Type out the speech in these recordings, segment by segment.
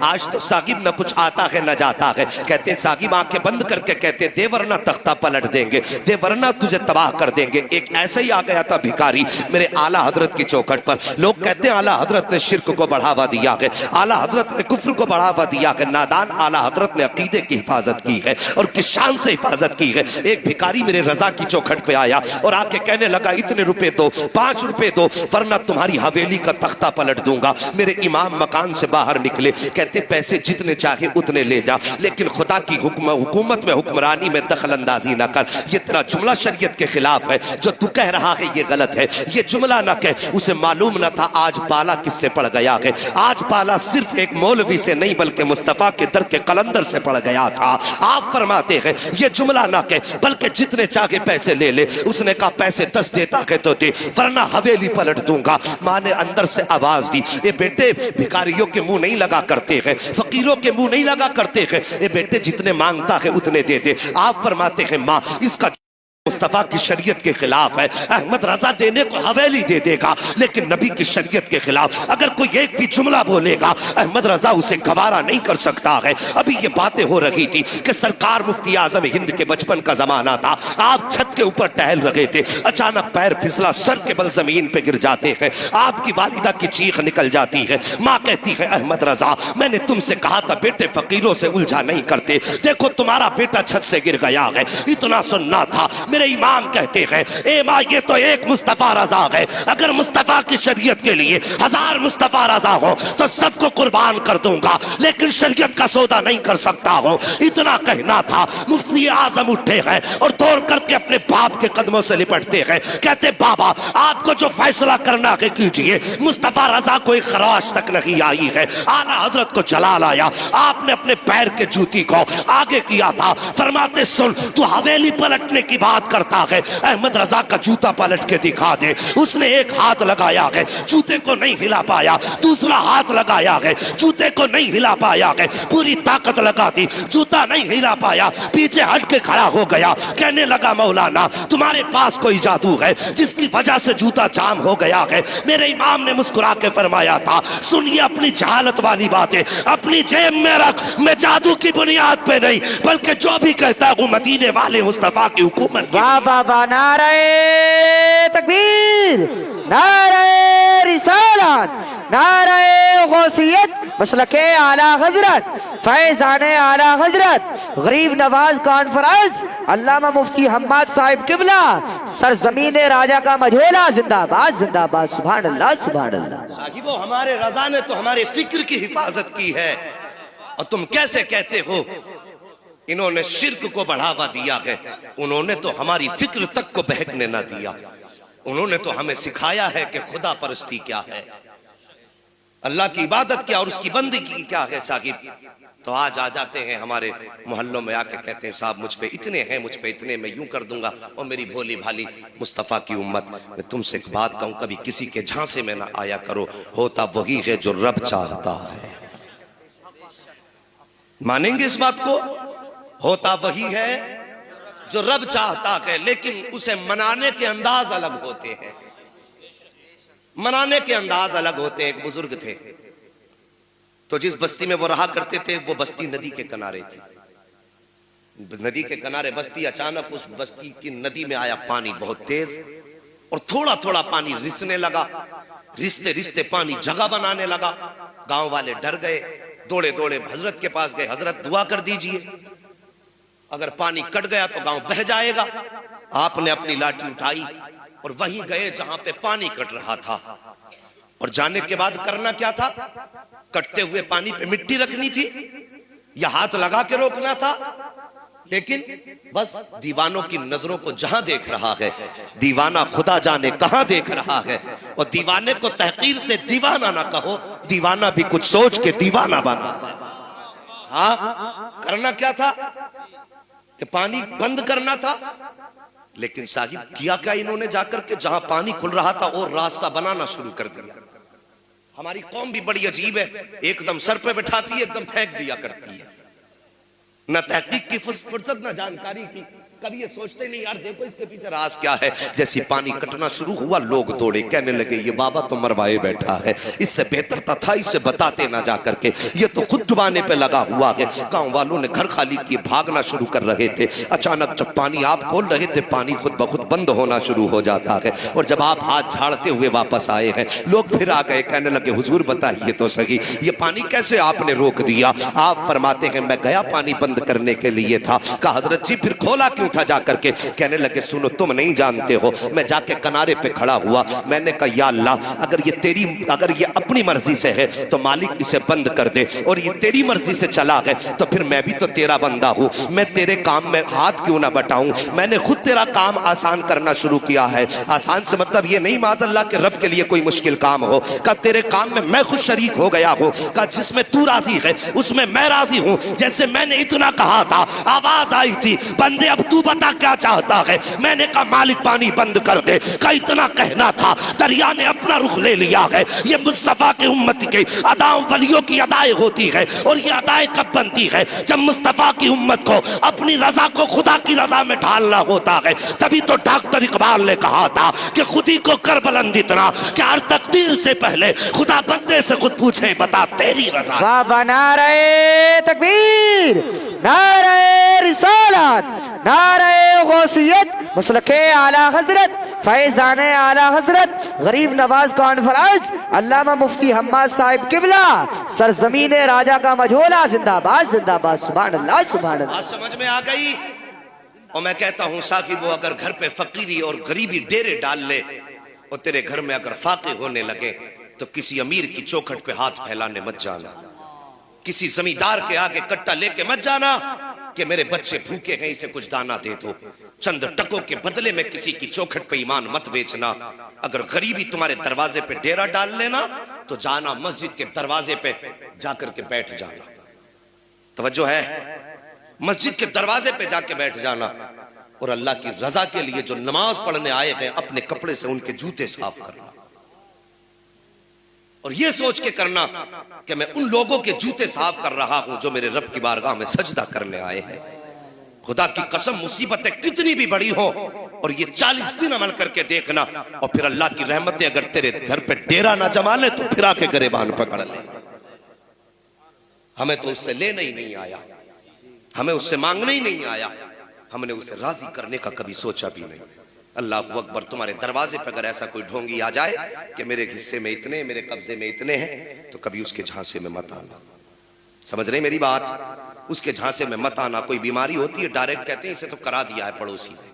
आज तो साकिब न कुछ आता है न जाता है। कहते साकिब आंखें बंद करके कहते दे वरना तख्ता पलट देंगे, दे वरना तुझे तबाह कर देंगे। एक ऐसे ही आ गया था भिखारी मेरे आला हजरत की चौखट पर। लोग कहते हैं आला हजरत ने शिर्क को बढ़ावा दिया है, आला हजरत ने कुफ्र को बढ़ावा दिया है। नादान आला हजरत ने अकीदे की हिफाजत की है और किस शान से हिफाजत की है। एक भिखारी मेरे रजा की चौखट पे आया और आके कहने लगा इतने रुपए दो, 5 रुपए दो, वरना तुम्हारी हवेली का तख्ता पलट दूंगा। मेरे इमाम मकान से बाहर निकले, कहते पैसे जितने चाहे उतने ले जा, लेकिन खुदा की हुकूमत में हुक्मरानी में दखल अंदाजी ना कर। ये तेरा जुमला शरीयत के खिलाफ है, जो तू कह रहा है ये गलत है, ये जुमला ना कह। उसे मालूम ना था आज पाला किससे पड़ गया है। आज पाला सिर्फ एक मौलवी से नहीं बल्कि मुस्तफा के दर के कलंदर से पड़ गया था। आप फरमाते हैं ये जुमला ना कह, बल्कि जितने चाहे पैसे ले ले। उसने कहा पैसे 10 देता है तो दे, वरना हवेली पलट दूंगा। माँ ने अंदर से आवाज दी, ये बेटे भिखारियों के मुंह नहीं लगा करते हैं, फकीरों के मुंह नहीं लगा करते हैं। ये बेटे जितने मांगता है उतने दे दे। आप फरमाते हैं माँ इसका मुस्तफा की शरीयत के खिलाफ है। अहमद रजा देने को हवेली दे देगा, लेकिन नबी की शरीयत के खिलाफ अगर कोई एक भी जुमला बोलेगा अहमद रजा उसे गवारा नहीं कर सकता है। अभी ये बातें हो रही थी कि सरकार मुफ्ती आजम हिंद के बचपन का जमाना था। आप छत के ऊपर टहल रहे थे, अचानक पैर फिसला, सर के बल जमीन पे गिर जाते हैं। आपकी वालिदा की चीख निकल जाती है। माँ कहती है अहमद रजा मैंने तुमसे कहा था बेटे फकीरों से उलझा नहीं करते, देखो तुम्हारा बेटा छत से गिर गया है। इतना सुनना था। मेरे इमाम कहते हैं ए माँ ये तो एक मुस्तफा रजा है, अगर मुस्तफा की शरीयत के लिए 1000 मुस्तफा रजा हो तो सबको कुर्बान कर दूंगा, लेकिन शरीयत का सौदा नहीं कर सकता हूँ। इतना कहना था। मुफ्ती आजम उठे हैं और दौड़ करके अपने बाप के कदमों से लिपटते हैं। कहते बाबा आपको जो फैसला करना है कीजिए। मुस्तफा रजा कोई खराश तक नहीं आई है, आला हजरत को जलाल आया। आपने अपने पैर के जूती को आगे किया था। फरमाते सुन तू हवेली पलटने की बात करता है, अहमद रजा का जूता पलट के दिखा दे। उसने एक हाथ लगाया है, जूते को नहीं हिला पाया, दूसरा हाथ लगाया है, जूते को नहीं हिला पाया है, पूरी ताकत लगा दी, जूता नहीं हिला पाया, पीछे हट के खड़ा हो गया। कहने लगा मौलाना तुम्हारे पास कोई जादू है जिसकी वजह से जूता जाम हो गया है। मेरे इमाम ने मुस्कुरा के फरमाया था सुनिए अपनी जहालत वाली बातें अपनी जेब में रख, मैं जादू की बुनियाद पे नहीं बल्कि जो भी कहता हूँ मदीने वाले मुस्तफा की हुकूमत की। वाह बाबा नारे तकबीर, नारे रिसालत, नारे गौसियत, मसलके आला हजरत, फैज़ाने आला हजरत, गरीब नवाज कॉन्फ्रेंस, अल्लामा मुफ्ती हम्माद साहिब किबला, सरजमीने राजा का मझोला जिंदाबाद जिंदाबाद। सुभान अल्लाह सुभान अल्लाह। साहिबो हमारे रजा ने तो हमारे फिक्र की हिफाजत की है और तुम कैसे कहते हो इन्होंने शिर्क को बढ़ावा दिया है। उन्होंने तो हमारी फिक्र तक को बहकने ना दिया। उन्होंने तो हमें सिखाया है कि खुदा परस्ती क्या है, अल्लाह की इबादत क्या और उसकी बंदगी क्या है। साहिब तो आज आ जाते हैं हमारे मोहल्लों में आके कहते हैं साहब मुझ पे इतने हैं, मुझ पे इतने मैं यूं कर दूंगा। और मेरी भोली भाली मुस्तफ़ा की उम्मत, मैं तुमसे एक बात कहूं कभी किसी के झांसे में ना आया करो। होता वही है जो रब चाहता है। मानेंगे इस बात को? होता वही है जो रब चाहता है, लेकिन उसे मनाने के अंदाज अलग होते हैं। मनाने के अंदाज अलग होते हैं। एक बुजुर्ग थे तो जिस बस्ती में वो रहा करते थे वो बस्ती नदी के किनारे थी। नदी के किनारे बस्ती, अचानक उस बस्ती की नदी में आया पानी बहुत तेज और थोड़ा थोड़ा पानी रिसने लगा। रिसते रिसते पानी जगह बनाने लगा। गांव वाले डर गए, दौड़े दौड़े हजरत के पास गए, हजरत दुआ कर दीजिए, अगर पानी कट गया तो गांव बह जाएगा। आपने अपनी लाठी उठाई और वहीं गए जहां पे पानी कट रहा था। और जाने के बाद करना क्या था? कटते हुए पानी पे मिट्टी रखनी थी या हाथ लगा के रोकना था। लेकिन बस दीवानों की नजरों को जहां देख रहा है, दीवाना खुदा जाने कहां देख रहा है। और दीवाने को तहकीर से दीवाना ना कहो, दीवाना भी कुछ सोच के दीवाना बना। हाँ, करना क्या था कि पानी बंद करना था। लेकिन साहिब किया क्या इन्होंने? जाकर के जहां पानी खुल रहा था और रास्ता बनाना शुरू कर दिया। हमारी कौम भी बड़ी अजीब है, एकदम सर पे बैठाती है, एकदम फेंक दिया करती है। न तहकीक की फुर्सत न जानकारी की। कभी ये सोचते नहीं यार देखो इसके पीछे राज क्या है। जैसे पानी कटना शुरू हुआ लोग दौड़े, कहने लगे ये बाबा तो मरवाए बैठा है, इससे बेहतर था इसे बताते ना जा करके, ये तो खुद डुबाने पे लगा हुआ है। गांव वालों ने घर खाली किए, भागना शुरू कर रहे थे। अचानक जब पानी आप खोल रहे थे पानी खुद ब खुद बंद होना शुरू हो जाता है। और जब आप हाथ झाड़ते हुए वापस आए हैं लोग फिर आ गए, कहने लगे हुजूर बताइए तो सही ये पानी कैसे आपने रोक दिया। आप फरमाते हैं मैं गया पानी बंद करने के लिए था। कहा हजरत जी फिर खोला क्यों था जाकर के। कहने लगे सुनो तुम नहीं जानते हो, मैं जाके किनारे पे खड़ा हुआ, मैंने कहा या अल्लाह अगर ये अपनी मर्जी से है तो मालिक इसे बंद कर दे, और ये तेरी मर्जी से चला गए तो फिर मैं भी तो तेरा बंदा हूँ, मैं तेरे काम में हाथ क्यों ना बटाऊं। मैंने खुद तेरा काम आसान करना शुरू किया है। आसान से मतलब ये नहीं माज़अल्लाह के रब के लिए कोई मुश्किल काम हो, का तेरे काम में मैं खुद शरीक हो गया हूँ, का जिसमें तू राजी है उसमें मैं राजी हूँ। जैसे मैंने इतना कहा था आवाज आई थी बंदे अब तू बता क्या चाहता है। मैंने कहा मालिक पानी बंद कर दे, का इतना कहना था दरिया ने अपना रुख ले लिया है। ये मुस्तफा के उम्मत के अदाओं वलियों की अदाएं होती है, और ये अदाएं कब बनती है जब मुस्तफा की उम्मत को अपनी रजा को खुदा की रजा में ढालना होता है। तभी तो डॉक्टर इकबाल ने कहा था कि खुदी को कर बुलंद इतना कि हर तकदीर से पहले खुदा बंदे से खुद पूछे बता तेरी रजा। बाबा नारे तकबीर, नारे रिसालत, नारे गौसियत, मसलके आला हजरत, फैजाने आला हजरत, गरीब नवाज कॉन्फ्रेंस, अल्लामा मुफ्ती हम्माद साहिब किबला, सरजमीन राजा का मझोला, जिंदाबाद जिंदाबाद, सुभान अल्लाह सुभान अल्लाह। बात समझ में आ गई। और मैं कहता हूं साकिब वो अगर घर पे फकीरी और गरीबी डेरे डाल ले और तेरे घर में अगर फाके होने लगे तो किसी अमीर की चौखट पे हाथ फैलाने मत जाना, किसी जमींदार के आगे कट्टा लेके मत जाना कि मेरे बच्चे भूखे हैं इसे कुछ दाना दे दो। चंद टकों के बदले में किसी की चौखट पे ईमान मत बेचना। अगर गरीबी तुम्हारे दरवाजे पे डेरा डाल लेना तो जाना मस्जिद के दरवाजे पे जाकर के बैठ जाना। तवज्जो है, मस्जिद के दरवाजे पे जाके बैठ जाना और अल्लाह की रजा के लिए जो नमाज पढ़ने आए हैं अपने कपड़े से उनके जूते साफ करना, और ये सोच के करना कि मैं उन लोगों के जूते साफ कर रहा हूं जो मेरे रब की बारगाह में सजदा करने आए हैं। खुदा की कसम मुसीबतें कितनी भी बड़ी हो और ये 40 दिन अमल करके देखना, और फिर अल्लाह की रहमतें अगर तेरे घर पे डेरा ना जमा ले तो फिर आके गरेबान पकड़ ले। हमें तो उससे लेना ही नहीं आया, हमें उससे मांगना ही नहीं आया, हमने उसे राजी करने का कभी सोचा भी नहीं। अल्लाह अकबर, तुम्हारे दरवाजे पर अगर ऐसा कोई ढोंगी आ जाए कि मेरे हिस्से में इतने, मेरे कब्जे में इतने हैं, तो कभी उसके झांसे में मत आना। समझ रहे मेरी बात? उसके झांसे में मत आना। कोई बीमारी होती है डायरेक्ट कहते हैं इसे तो करा दिया है पड़ोसी ने।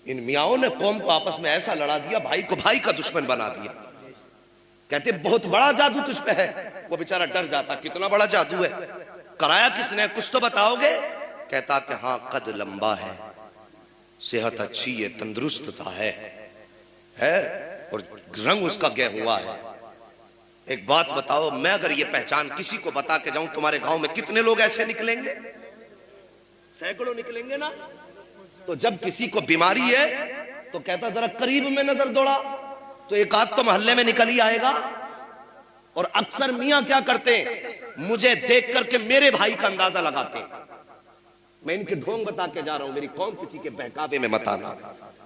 इन मियाओं ने कौम को आपस में ऐसा लड़ा दिया, भाई को भाई का दुश्मन बना दिया। कहते बहुत बड़ा जादू तुझ पे है, वो बेचारा डर जाता कितना बड़ा जादू है, कराया किसने, कुछ तो बताओगे? कहता कि हाँ कद लंबा है, सेहत अच्छी है, तंदुरुस्तता है और रंग उसका गेहुआ है। एक बात बताओ, मैं अगर ये पहचान किसी को बता के जाऊं तुम्हारे गांव में कितने लोग ऐसे निकलेंगे? सैकड़ों निकलेंगे ना। तो जब किसी को बीमारी है तो कहता जरा करीब में नजर दौड़ा तो एक आध तो मोहल्ले में निकल ही आएगा। और अक्सर मियां क्या करते हैं, मुझे देख करके मेरे भाई का अंदाजा लगाते हैं। मैं इनके ढोंग बता के जा रहा हूं, मेरी कौम किसी के बहकावे में मत आना।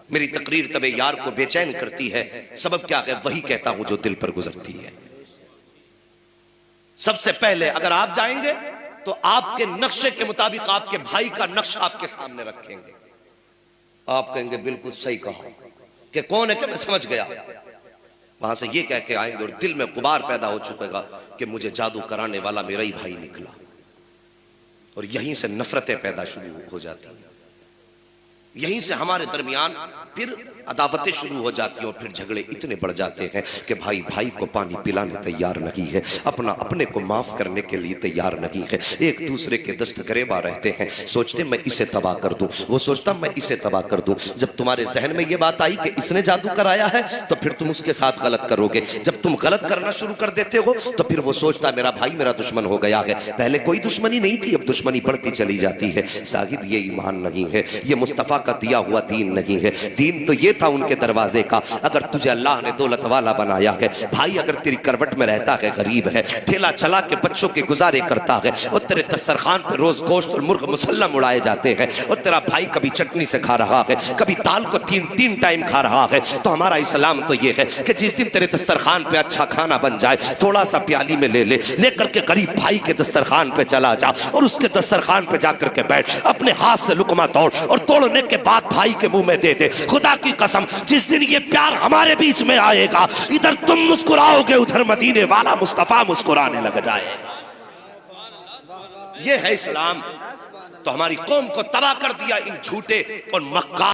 मेरी तकरीर तबे यार को बेचैन करती है, सबब क्या है वही कहता हूं जो दिल पर गुजरती है। सबसे पहले अगर आप जाएंगे तो आपके नक्शे के मुताबिक आपके भाई का नक्शा आपके सामने रखेंगे। आप कहेंगे बिल्कुल सही कहा कि कौन है, कि मैं समझ गया। वहां से ये कह के आएंगे और दिल में गुबार पैदा हो चुकेगा कि मुझे जादू कराने वाला मेरा ही भाई निकला, और यहीं से नफरतें पैदा शुरू हो जाती हैं। यहीं से हमारे दरमियान फिर अदावतें शुरू हो जाती हैं और फिर झगड़े इतने बढ़ जाते हैं कि भाई भाई को पानी पिलाने तैयार नहीं है, अपना अपने को माफ करने के लिए तैयार नहीं है, एक दूसरे के दस्तगरेबा रहते हैं, सोचते मैं इसे तबाह कर दूं, वो सोचता मैं इसे तबाह कर दूं। जब तुम्हारे जहन में ये बात आई कि इसने जादू कराया है तो फिर तुम उसके साथ गलत करोगे। जब तुम गलत करना शुरू कर देते हो तो फिर वो सोचता मेरा भाई मेरा दुश्मन हो गया है। पहले कोई दुश्मनी नहीं थी, अब दुश्मनी बढ़ती चली जाती है। साहिब ये ईमान नहीं है, ये मुस्तफा का दिया हुआ दीन नहीं है। दीन तो ये था उनके दरवाजे का, अगर तुझे अल्लाह ने दौलत वाला बनाया है भाई, अगर तेरी करवट में रहता है गरीब है, ठेला चला के बच्चों के गुजारे करता है, और तेरे दस्तरखान पे रोज गोश्त और मुर्ग मुसल्लम उड़ाए जाते हैं, और तेरा भाई कभी चटनी से खा रहा है, कभी दाल को तीन टाइम खा रहा है, तो हमारा इस्लाम तो ये है कि जिस दिन तेरे दस्तरखान पे अच्छा खाना बन जाए, थोड़ा सा प्याली में लेकर के गरीब भाई के दस्तरखान पे चला जा और उसके दस्तरखान पे जाकर के बैठ, अपने हाथ से लुकमा तोड़ और तोड़ने के बाद भाई के मुंह में दे दे। खुदा की कसम जिस दिन ये प्यार हमारे बीच में आएगा, इधर तुम मुस्कुराओगे, उधर मदीने वाला मुस्तफा मुस्कुराने लग जाएगा। ये है इस्लाम। तो हमारी कौम को तबाह कर दिया इन झूठे और मक्कार